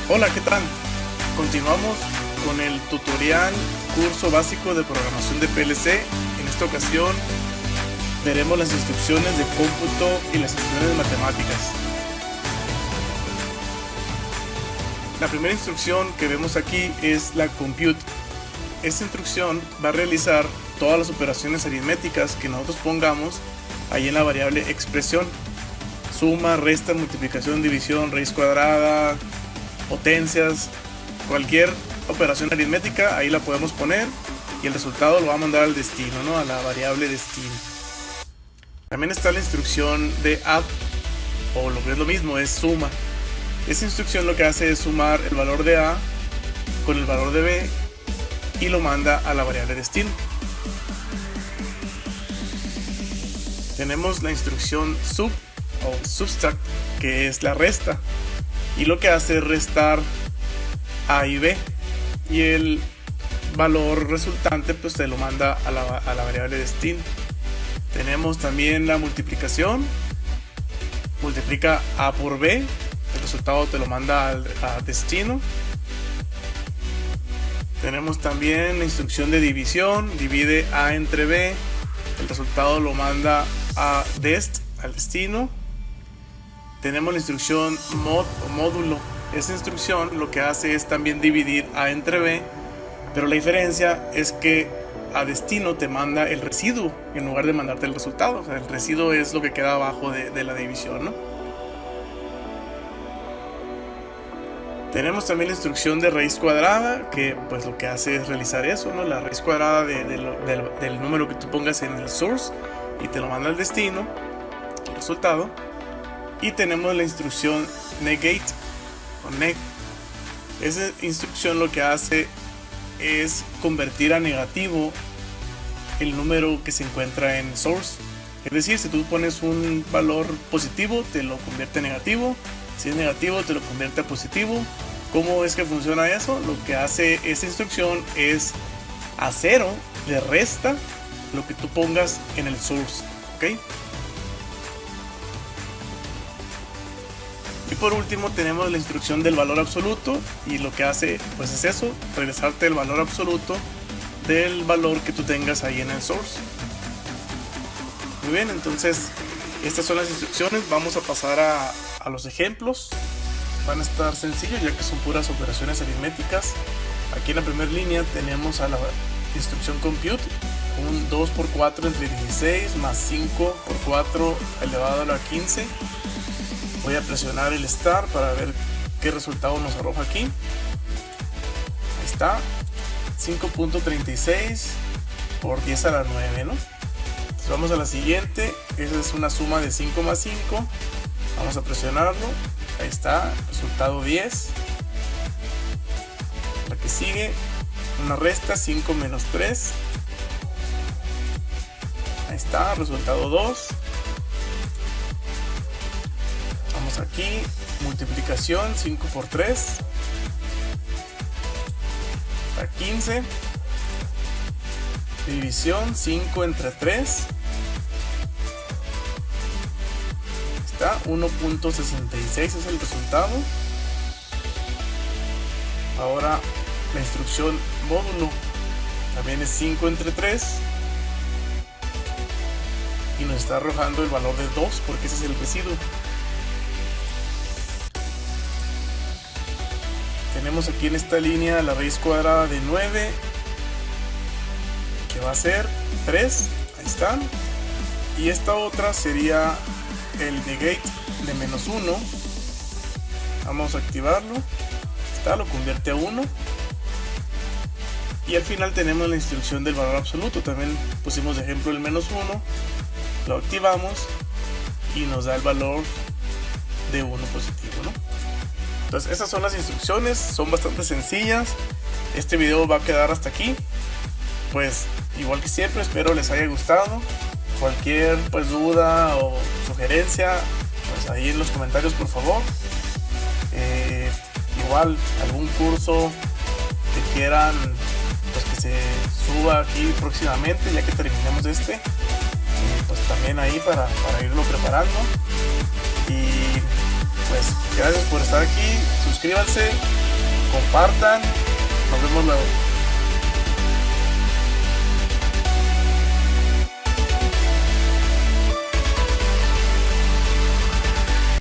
Hola, ¿qué tal? Continuamos con el tutorial curso básico de programación de PLC. En esta ocasión veremos las instrucciones de cómputo y las instrucciones matemáticas. La primera instrucción que vemos aquí es la compute. Esta instrucción va a realizar todas las operaciones aritméticas que nosotros pongamos ahí en la variable expresión. Suma, resta, multiplicación, división, raíz cuadrada, potencias, cualquier operación aritmética, ahí la podemos poner y el resultado lo va a mandar al destino, ¿no? A la variable destino. También está la instrucción de add, o lo que es lo mismo, es suma. Esta instrucción lo que hace es sumar el valor de A con el valor de B y lo manda a la variable destino. Tenemos la instrucción sub o subtract, que es la resta, y lo que hace es restar A y B, y el valor resultante pues te lo manda a la variable destino. Tenemos también la multiplicación, multiplica A por B, el resultado te lo manda a destino. Tenemos también la instrucción de división, divide A entre B, el resultado lo manda a dest, al destino. Tenemos la instrucción mod o módulo. Esta instrucción lo que hace es también dividir A entre B, pero la diferencia es que a destino te manda el residuo en lugar de mandarte el resultado. O sea, el residuo es lo que queda abajo de la división, ¿no? Tenemos también la instrucción de raíz cuadrada, que pues lo que hace es realizar eso, ¿no? La raíz cuadrada del número que tú pongas en el source y te lo manda al destino, el resultado. Y tenemos la instrucción negate o neg. Esa instrucción lo que hace es convertir a negativo el número que se encuentra en source. Es decir, si tú pones un valor positivo, te lo convierte a negativo. Si es negativo, te lo convierte a positivo. ¿Cómo es que funciona eso? Lo que hace esta instrucción es a cero le resta lo que tú pongas en el source, ¿ok? Y por último tenemos la instrucción del valor absoluto, y lo que hace pues es eso, regresarte el valor absoluto del valor que tú tengas ahí en el source. Muy bien, entonces estas son las instrucciones. Vamos a pasar a los ejemplos. Van a estar sencillos ya que son puras operaciones aritméticas. Aquí en la primera línea tenemos a la instrucción compute, un 2 por 4 entre 16 más 5 por 4 elevado a la 15. Voy a presionar el start para ver qué resultado nos arroja aquí. Ahí está, 5.36 por 10 a la 9, ¿no? Entonces vamos a la siguiente. Esa es una suma de 5 más 5. Vamos a presionarlo. Ahí está, resultado 10. La que sigue, una resta, 5 menos 3. Ahí está, resultado 2. Vamos aquí, multiplicación, 5 por 3. Está 15. División, 5 entre 3. Está 1.66 es el resultado. Ahora la instrucción módulo también es 5 entre 3 y nos está arrojando el valor de 2 porque ese es el residuo. Tenemos aquí en esta línea la raíz cuadrada de 9, que va a ser 3, ahí está. Y esta otra sería el negate de menos 1. Vamos a activarlo. Está, lo convierte a 1. Y al final tenemos la instrucción del valor absoluto. También pusimos de ejemplo el menos 1. Lo activamos y nos da el valor de 1 positivo, ¿no? Entonces estas son las instrucciones, son bastante sencillas. Este video va a quedar hasta aquí. Pues igual que siempre, espero les haya gustado. Cualquier pues duda o sugerencia, pues ahí en los comentarios por favor. Igual algún curso que quieran pues que se suba aquí próximamente ya que terminemos pues también ahí para irlo preparando. Y pues gracias por estar aquí, suscríbanse compartan. Nos vemos luego.